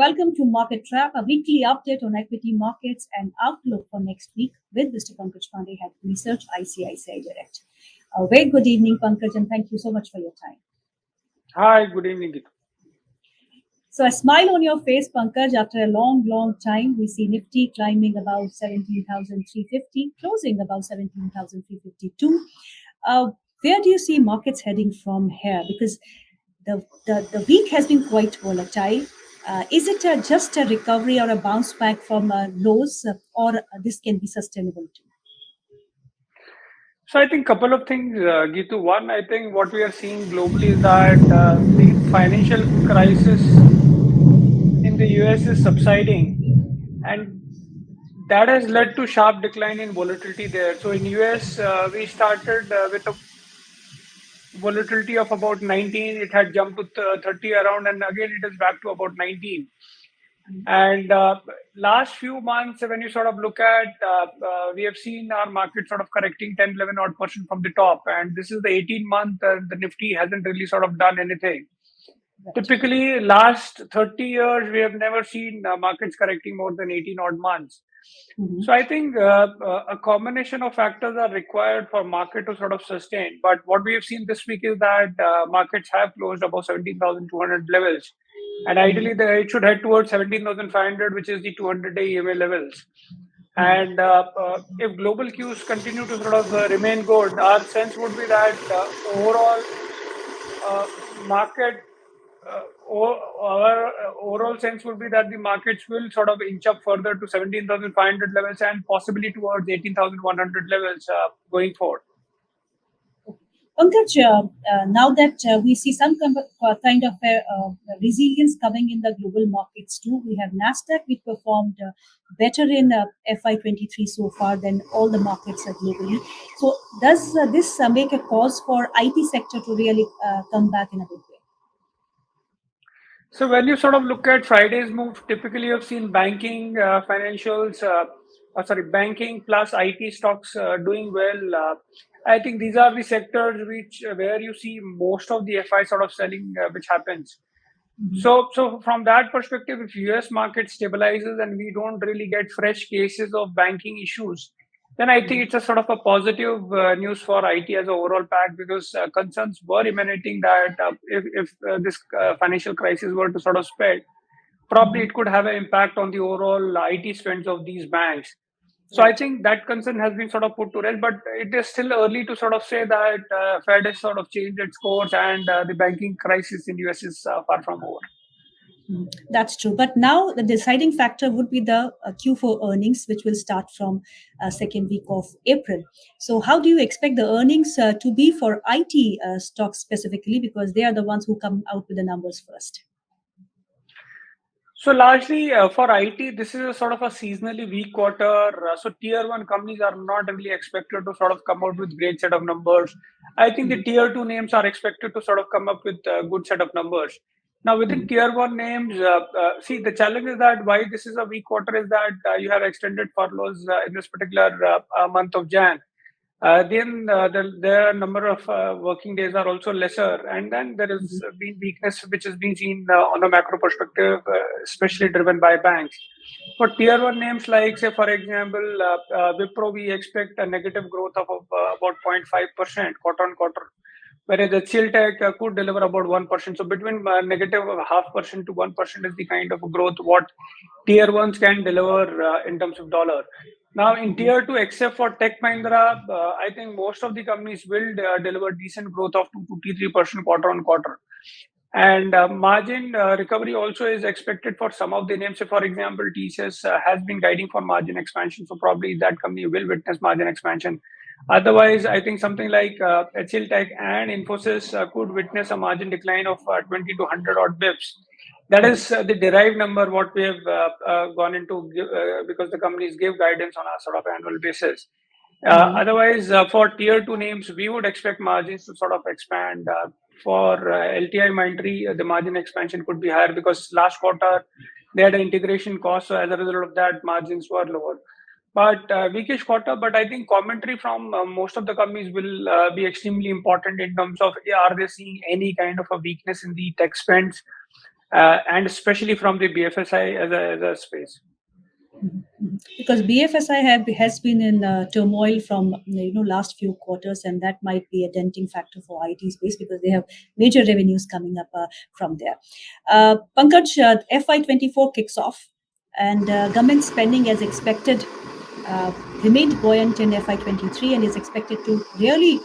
welcome to Market Trap, a weekly update on equity markets and outlook for next week with Mr. Pankaj Pandey, Head of Research, ICICIdirect. A very good evening, Pankaj, and thank you so much for your time. Hi, good evening, Geeta. So, a smile on your face, Pankaj. After a long time, we see Nifty climbing about 17,350, closing about 17,352. Where do you see markets heading from here? Because the week has been quite volatile. Is it just a recovery or a bounce back from lows, or this can be sustainable too? So I think couple of things, Geetu. One, I think what we are seeing globally is that the financial crisis in the US is subsiding, and that has led to sharp decline in volatility there. So in US, we started with a volatility of about 19. It had jumped to 30 around, and again it is back to about 19. And last few months, when you sort of look at, we have seen our market sort of correcting 10, 11 odd percent from the top. And this is the 18-month, the Nifty hasn't really sort of done anything. Right. Typically, last 30 years, we have never seen markets correcting more than 18 odd months. So I think a combination of factors are required for market to sort of sustain. But what we have seen this week is that markets have closed above 17,200 levels. And ideally, it should head towards 17,500, which is the 200-day EMA levels. And if global cues continue to sort of remain good, our sense would be that overall market, our overall sense would be that the markets will sort of inch up further to 17,500 levels and possibly towards 18,100 levels going forward. Pankaj, now that we see some kind of resilience coming in the global markets too, we have Nasdaq, which performed better in FY23 so far than all the markets globally. So, does this make a cause for IT sector to really come back in a big way? So when you sort of look at Friday's move, typically you've seen banking, banking plus IT stocks doing well. I think these are the sectors where you see most of the FI sort of selling, which happens. So from that perspective, if US market stabilizes and we don't really get fresh cases of banking issues, then I think it's a sort of a positive news for IT as an overall pack, because concerns were emanating that if this financial crisis were to sort of spread, probably it could have an impact on the overall IT spends of these banks. So I think that concern has been sort of put to rest, but it is still early to sort of say that Fed has sort of changed its course and the banking crisis in US is far from over. That's true. But now the deciding factor would be the Q4 earnings, which will start from second week of April. So how do you expect the earnings to be for IT stocks specifically, because they are the ones who come out with the numbers first? So largely for IT, this is a sort of a seasonally weak quarter. So tier one companies are not really expected to sort of come out with great set of numbers. I think the tier two names are expected to sort of come up with a good set of numbers. Now within tier one names, see, the challenge is that why this is a weak quarter is that you have extended furloughs in this particular month of Jan. Then the number of working days are also lesser, and then there has been weakness which has been seen on a macro perspective, especially driven by banks. For tier one names like, say, for example, Wipro, we expect a negative growth of about 0.5% quarter on quarter, whereas the Chiltech could deliver about 1%. So between negative 0.5% to 1% is the kind of growth what tier ones can deliver in terms of dollar. Now, in tier two, except for Tech Mahindra, I think most of the companies will deliver decent growth of 2 to 3% quarter on quarter. And margin recovery also is expected for some of the names. So, for example, TCS has been guiding for margin expansion. So probably that company will witness margin expansion. Otherwise, I think something like HCL Tech and Infosys could witness a margin decline of 20 to 100 odd bips. That is the derived number what we have gone into because the companies give guidance on a sort of annual basis. Otherwise, for tier two names, we would expect margins to sort of expand. For LTI Mindtree, the margin expansion could be higher because last quarter they had an integration cost. So as a result of that, margins were lower. But weakish quarter, but I think commentary from most of the companies will be extremely important in terms of are they seeing any kind of a weakness in the tech spends. and especially from the BFSI as a space. Because has been in turmoil from last few quarters, and that might be a denting factor for IT space because they have major revenues coming up from there. Pankaj, FY24 kicks off, and government spending as expected uh, remained buoyant in FY23 and is expected to really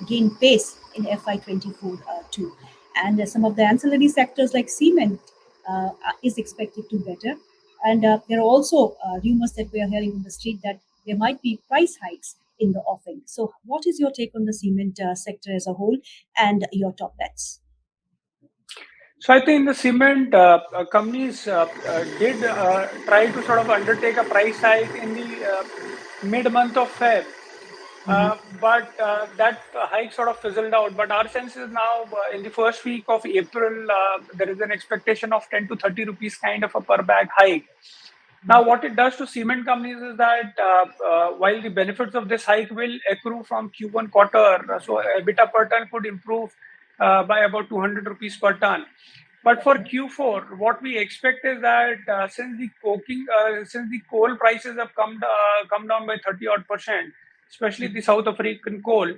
gain pace in FY24 too. And some of the ancillary sectors like cement is expected to better. And there are also rumors that we are hearing in the street that there might be price hikes in the offing. So, what is your take on the cement sector as a whole and your top bets? So I think the cement companies did try to sort of undertake a price hike in the mid month of Feb. But that hike sort of fizzled out. But our sense is now in the first week of April, there is an expectation of 10 to 30 rupees kind of a per bag hike. Now, what it does to cement companies is that while the benefits of this hike will accrue from Q1 quarter, so EBITDA per ton could improve by about 200 rupees per ton. But for Q4, what we expect is that since the coal prices have come down by 30 odd percent, especially the South African coal,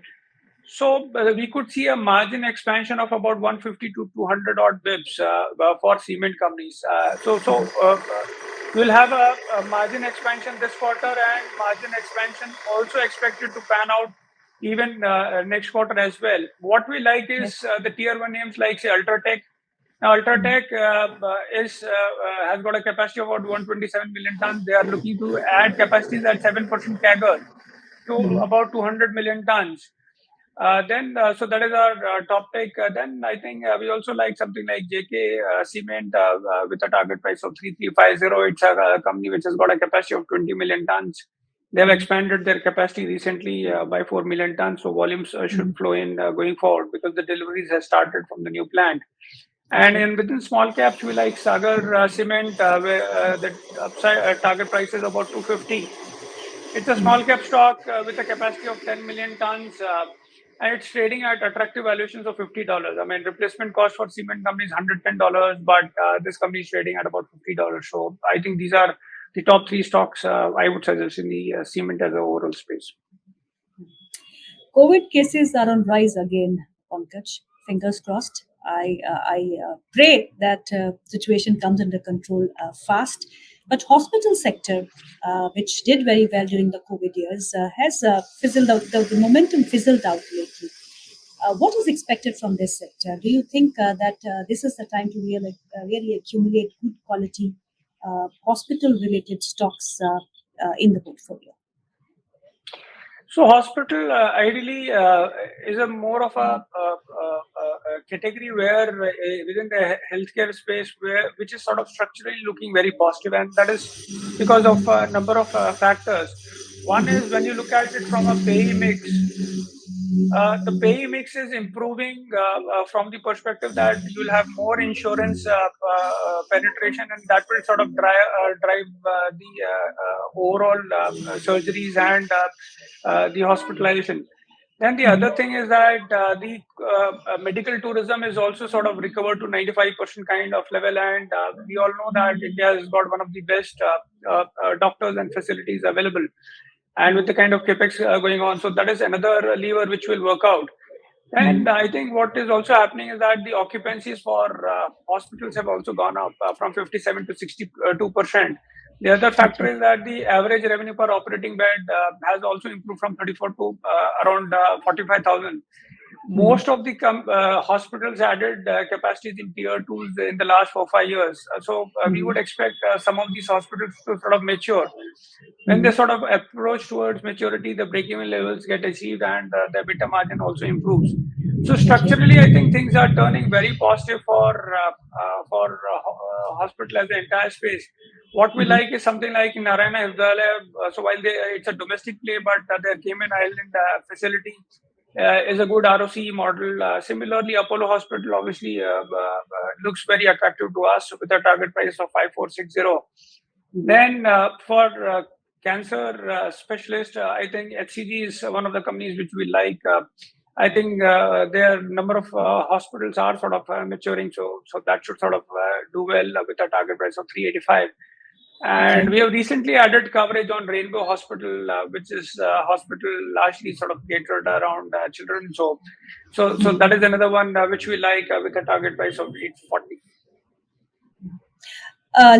so we could see a margin expansion of about 150 to 200 odd bips for cement companies. We'll have a margin expansion this quarter, and margin expansion also expected to pan out even next quarter as well. What we like is the tier one names like say Ultratech. Now, Ultratech has got a capacity of about 127 million tons. They are looking to add capacities at 7% CAGR to about 200 million tons. So that is our top pick. Then I think we also like something like JK Cement with a target price of 3350. It's a company which has got a capacity of 20 million tons. They have expanded their capacity recently by 4 million tons. So volumes should flow in going forward because the deliveries have started from the new plant. And within small caps, we like Sagar Cement, where the upside target price is about 250. It's a small cap stock with a capacity of 10 million tons, and it's trading at attractive valuations of $50. I mean, replacement cost for cement company is $110, but this company is trading at about $50. So I think these are the top three stocks I would suggest in the cement as an overall space. COVID cases are on rise again, Pankaj. Fingers crossed. I pray that situation comes under control fast. But hospital sector, which did very well during the COVID years, has fizzled out. The momentum fizzled out lately. What is expected from this sector? Do you think that this is the time to really accumulate good quality hospital-related stocks in the portfolio? So hospital ideally is a more of a category where within the healthcare space which is sort of structurally looking very positive, and that is because of a number of factors. One is when you look at it from a pay mix. The pay mix is improving from the perspective that you'll have more insurance penetration, and that will sort of drive the overall surgeries and the hospitalization. Then the other thing is that the medical tourism is also sort of recovered to 95% kind of level, and we all know that India has got one of the best doctors and facilities available, and with the kind of capex going on, so that is another lever which will work out. And I think what is also happening is that the occupancies for hospitals have also gone up from 57 to 62%. The other factor is that the average revenue per operating bed has also improved from 34 to around 45,000. Most of the hospitals added capacities in tier twos in the last 4 5 years. So we would expect some of these hospitals to sort of mature. When they sort of approach towards maturity, the break-even levels get achieved, and the EBITDA margin also improves. So Okay. structurally, I think things are turning very positive for hospital as the entire space. What we like is something like in Narayana Hrudayalaya. So while it's a domestic play, but their Cayman Island facility is a good ROCE model. Similarly, Apollo Hospital obviously looks very attractive to us with a target price of 5460. Then for cancer specialist, I think HCG is one of the companies which we like. I think their number of hospitals are sort of maturing, so that should sort of do well with a target price of 385. And Okay. we have recently added coverage on Rainbow Hospital, which is a hospital largely sort of catered around children. So that is another one which we like with a target price of 840.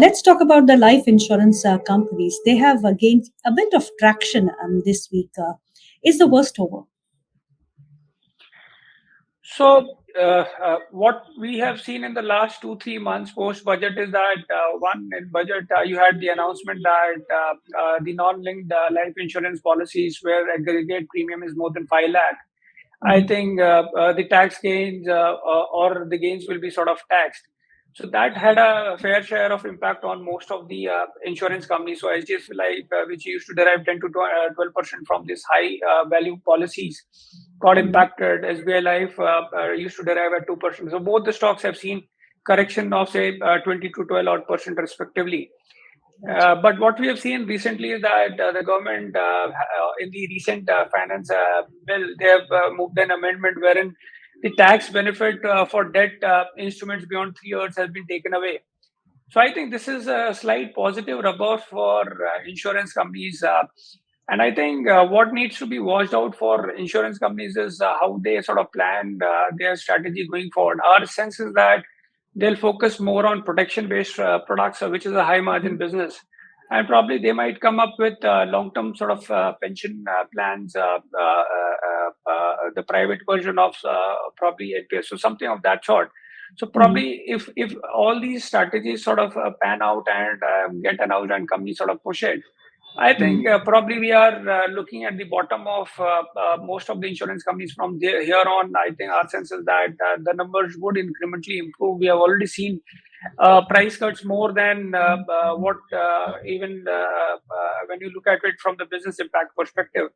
Let's talk about the life insurance companies. They have gained a bit of traction this week. Is the worst over? So, what we have seen in the last 2, 3 months post budget is that one in budget you had the announcement that the non-linked life insurance policies where aggregate premium is more than 5 lakh. I Mhm. think the tax gains or the gains will be sort of taxed. So that had a fair share of impact on most of the insurance companies. So HDFC Life, which used to derive 10 to 12% from these high value policies, got Mhm. impacted. SBI Life used to derive at 2%. So both the stocks have seen correction of say 20 to 12 odd percent respectively. Right. But what we have seen recently is that the government, in the recent finance bill, they have moved an amendment wherein the tax benefit for debt instruments beyond 3 years has been taken away. So I think this is a slight positive rubber for insurance companies. And I think what needs to be watched out for insurance companies is how they sort of plan their strategy going forward. Our sense is that they'll focus more on protection-based products, which is a high-margin Mhm. business. And probably they might come up with long-term sort of pension plans, the private version of probably NPS, so something of that sort. So Mhm. probably if all these strategies sort of pan out and get announced and companies sort of push it, I think Mhm. probably we are looking at the bottom of most of the insurance companies from there, here on. I think our sense is that the numbers would incrementally improve. We have already seen price cuts more than what even when you look at it from the business impact perspective.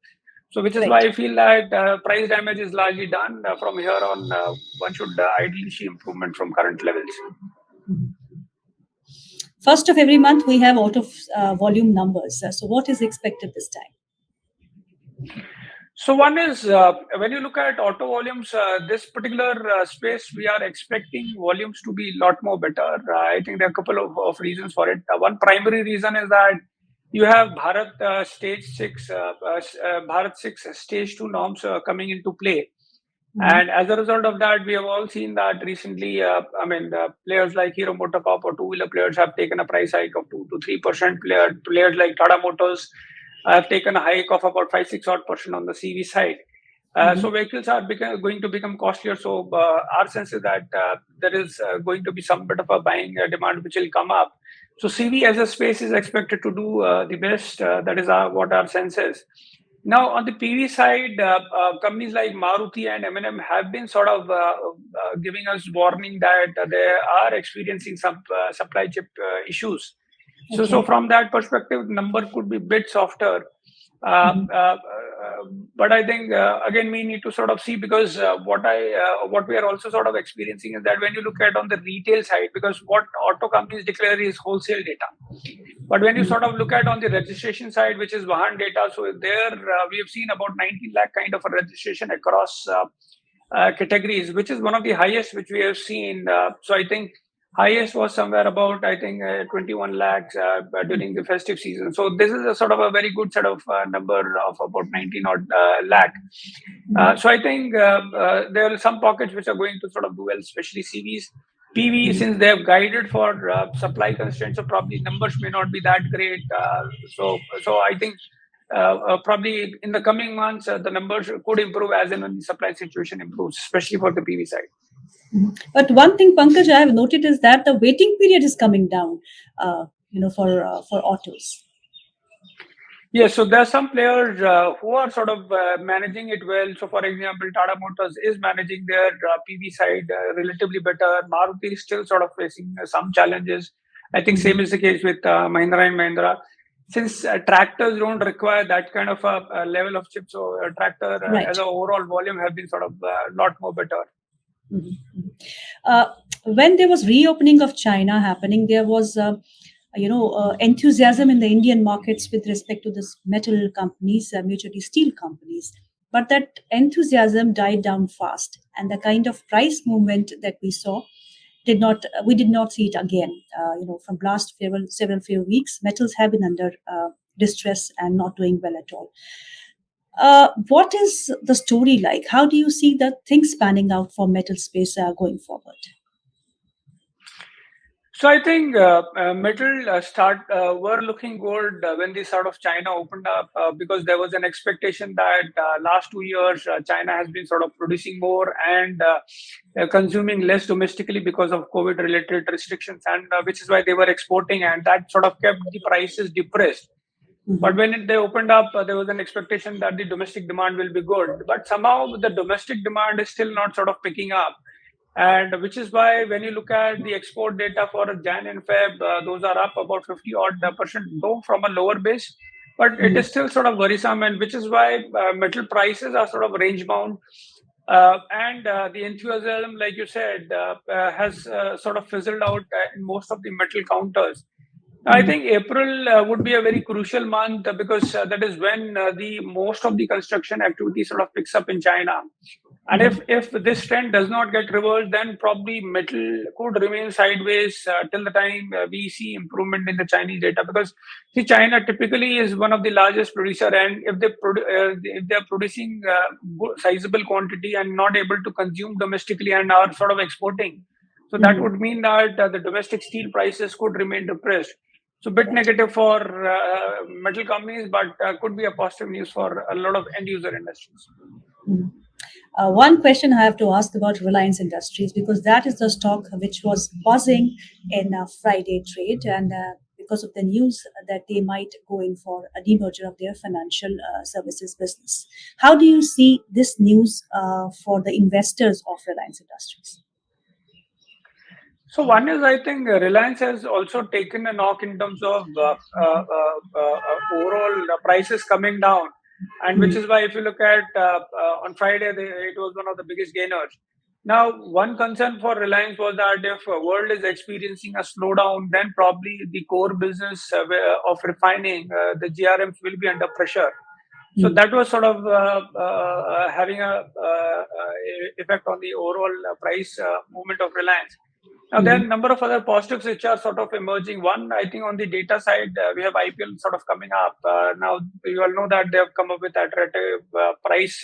So, which is why Right. I feel that price damage is largely done. From here on, one should ideally see improvement from current levels. First of every month, we have out of volume numbers. So, what is expected this time? So one is when you look at auto volumes, this particular space, we are expecting volumes to be a lot more better. I think there are a couple of reasons for it. One primary reason is that you have Bharat Bharat 6 Stage 2 norms coming into play. Mhm. And as a result of that, we have all seen that recently. I mean, players like Hero MotoCorp or two-wheeler players have taken a price hike of 2 to 3%. Players like Tata Motors have taken a hike of about 5, 6 odd percent on the CV side. So Mhm. vehicles are going to become costlier. So our sense is that there is going to be some bit of a buying demand which will come up. So CV as a space is expected to do the best. That is what our sense is. Now, on the PV side, companies like Maruti and M&M have been sort of giving us warning that they are experiencing some supply chip issues. So Okay. from that perspective, number could be a bit softer. Uh, Mhm. uh, but I think again we need to sort of see, because what we are also sort of experiencing is that when you look at on the retail side, because what auto companies declare is wholesale data, but when you sort of look at on the registration side, which is Vahan data, so there we have seen about 19 lakh kind of a registration across categories, which is one of the highest which we have seen. So I think highest was somewhere about, I think, 21 lakhs during the festive season. So this is a sort of a very good set of number of about 19 odd lakh. So I think there are some pockets which are going to sort of do well, especially CVs. PV, since they have guided for supply constraints, so probably numbers may not be that great. So I think probably in the coming months, the numbers could improve as and when the supply situation improves, especially for the PV side. But one thing, Pankaj, I have noted is that the waiting period is coming down. For autos. Yes, so there are some players who are sort of managing it well. So, for example, Tata Motors is managing their PV side relatively better. Maruti is still sort of facing some challenges. I think same Mhm. is the case with Mahindra and Mahindra. Since tractors don't require that kind of a level of chip, so tractor as Right. a overall volume have been sort of a lot more better. Mhm. Uh, when there was reopening of China happening, there was enthusiasm in the Indian markets with respect to this metal companies, majorly steel companies. but that enthusiasm died down fast, and the kind of price movement that we saw we did not see it again. From last several few weeks, metals have been under distress and not doing well at all. What is the story like? How do you see the things panning out for metal space going forward? So I think metal start were looking good when the sort of China opened up because there was an expectation that last 2 years China has been sort of producing more and consuming less domestically because of COVID related restrictions, and which is why they were exporting, and that sort of kept the prices depressed. But Mhm. when they opened up, there was an expectation that the domestic demand will be good. But somehow the domestic demand is still not sort of picking up. And which is why when you look at the export data for Jan and Feb, those are up about 50 odd percent, though from a lower base. But it Mhm. is still sort of worrisome, and which is why metal prices are sort of range bound. And the enthusiasm, like you said, has sort of fizzled out in most of the metal counters. I Mhm. think April would be a very crucial month because that is when the most of the construction activity sort of picks up in China. And Mhm. if this trend does not get reversed, then probably metal could remain sideways till the time we see improvement in the Chinese data. Because see, China typically is one of the largest producer, and if they are producing sizable quantity and not able to consume domestically and are sort of exporting, so that Mhm. would mean that the domestic steel prices could remain depressed. So, bit Right. negative for metal companies, but could be a positive news for a lot of end user industries. Mhm. One question I have to ask about Reliance Industries, because that is the stock which was buzzing in Friday trade, and because of the news that they might go in for a demerger of their financial services business. How do you see this news for the investors of Reliance Industries? So one is, I think Reliance has also taken a knock in terms of overall prices coming down, and which is why if you look at on Friday, it was one of the biggest gainers. Now, one concern for Reliance was that if world is experiencing a slowdown, then probably the core business of refining, the GRMs will be under pressure. So Mm. that was sort of having a effect on the overall price movement of Reliance. Now, there are a Mm. number of other positives which are sort of emerging. One, I think on the data side, we have IPL sort of coming up. Now, you all know that they have come up with attractive price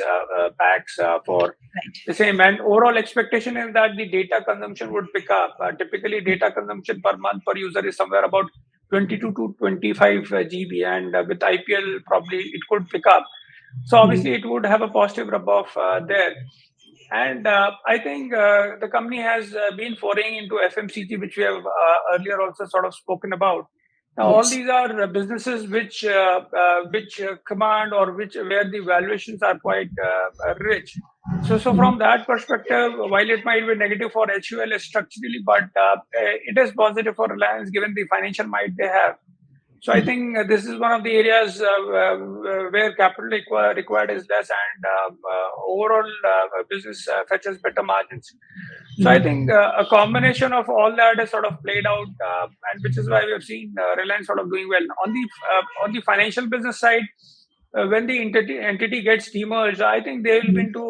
packs for Right. the same. And overall expectation is that the data consumption would pick up. Typically, data consumption per month per user is somewhere about 22 to 25 GB. And with IPL, probably it could pick up. So Mm. obviously, it would have a positive rub off there. And I think the company has been foraying into FMCG, which we have earlier also sort of spoken about. Now, all Yes. these are businesses which command or which where the valuations are quite rich. So Mm. from that perspective, while it might be negative for HUL structurally, but it is positive for Reliance given the financial might they have. So I think this is one of the areas where capital required is less, and overall business fetches better margins. So I think a combination of all that has sort of played out, and which is why we have seen Reliance sort of doing well on the financial business side. When the entity gets demerged, I think they will be Mm. into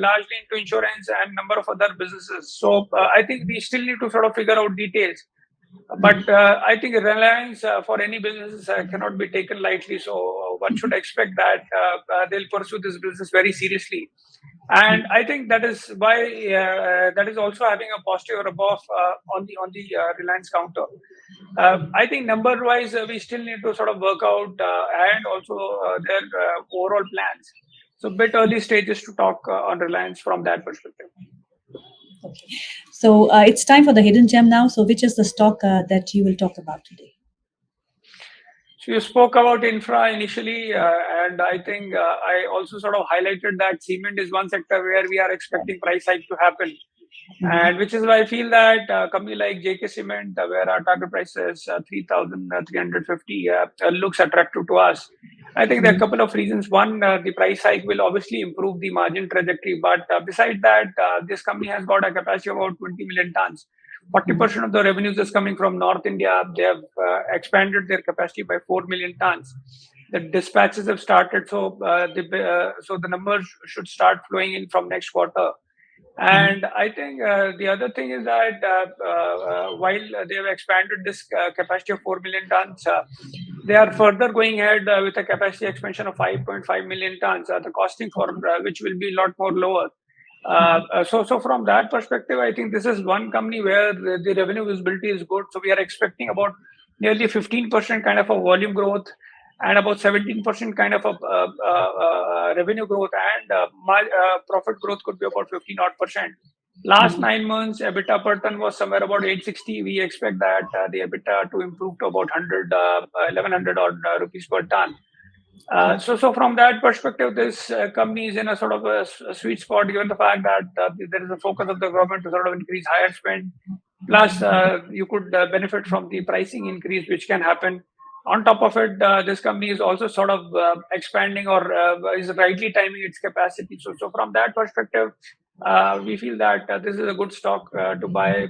largely into insurance and number of other businesses. So I think we still need to sort of figure out details, but I think Reliance for any businesses cannot be taken lightly. So one should expect that they'll pursue this business very seriously. And I think that is why that is also having a positive rub-off on the Reliance counter. I think number-wise, we still need to sort of work out and also their overall plans. So, bit early stages to talk on Reliance from that perspective. Okay. So it's time for the hidden gem now. So, which is the stock that you will talk about today? So you spoke about infra initially, and I think I also sort of highlighted that cement is one sector where we are expecting price hike to happen, Mhm. and which is why I feel that a company like JK Cement, where our target price is 3,350, looks attractive to us. I think there are a Mhm. couple of reasons. One, the price hike will obviously improve the margin trajectory, but beside that, this company has got a capacity of about 20 million tons. Mhm. 40% of the revenues is coming from North India. They have expanded their capacity by 4 million tons. The dispatches have started, so the numbers should start flowing in from next quarter. And I think the other thing is that while they have expanded this capacity of 4 million tons, they are further going ahead with a capacity expansion of 5.5 million tons, the costing for which will be a lot more lower. So from that perspective, I think this is one company where the revenue visibility is good. So we are expecting about nearly 15% kind of a volume growth and about 17% kind of a revenue growth, and profit growth could be about 15 odd percent. Last 9 months, EBITDA per ton was somewhere about 860. We expect that the EBITDA to improve to about 1100 odd rupees per ton. So from that perspective, this company is in a sort of a sweet spot, given the fact that there is a focus of the government to sort of increase higher spend. Plus, you could benefit from the pricing increase, which can happen. On top of it, this company is also sort of expanding or is rightly timing its capacity. So from that perspective, we feel that this is a good stock to buy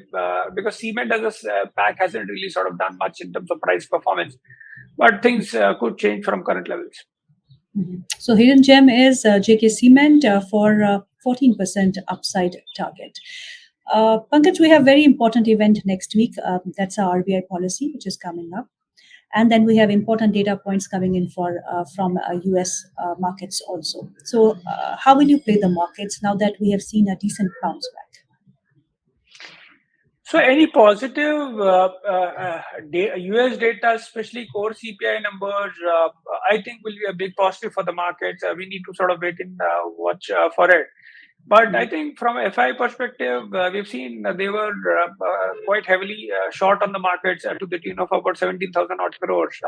because cement as a pack hasn't really sort of done much in terms of price performance. But things could change from current levels. So hidden gem is JK Cement for 14% upside target. Pankaj, we have very important event next week. That's our RBI policy, which is coming up. And then we have important data points coming in from US markets also. So how will you play the markets now that we have seen a decent bounce back? So any positive US data, especially core CPI numbers, I think will be a big positive for the markets. We need to sort of wait and watch for it. But I think from FI perspective, we've seen they were quite heavily short on the markets to the tune of about 17,000 odd crores.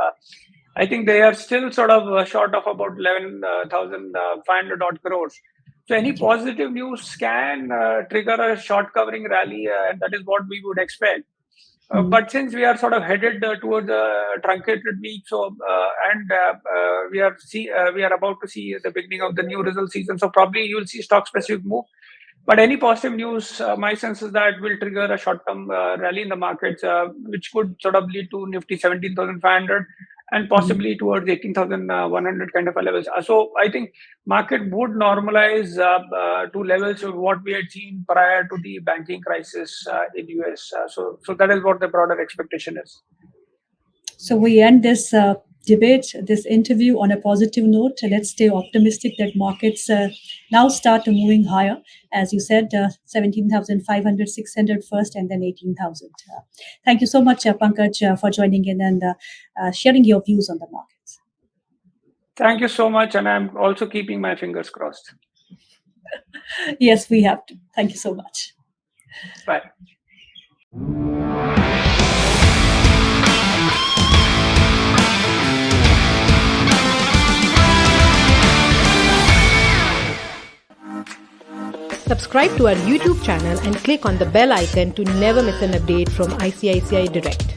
I think they are still sort of short of about 11,500 odd crores. So any positive news can trigger a short covering rally, and that is what we would expect. But since we are sort of headed towards a truncated week, so we are about to see the beginning of the new result season, so probably you will see stock specific move. But any positive news, my sense is that will trigger a short-term rally in the markets, which could sort of lead to Nifty 17,500 and possibly towards 18,100 kind of a levels. So I think market would normalize to levels of what we had seen prior to the banking crisis in US. So that is what the broader expectation is. So we end this debate, this interview on a positive note. Let's stay optimistic that markets now start moving higher. As you said, 17,500, 600 first, and then 18,000. Thank you so much, Pankaj, for joining in and sharing your views on the markets. Thank you so much. And I'm also keeping my fingers crossed. Yes, we have to. Thank you so much. Bye. Subscribe to our YouTube channel and click on the bell icon to never miss an update from ICICI Direct.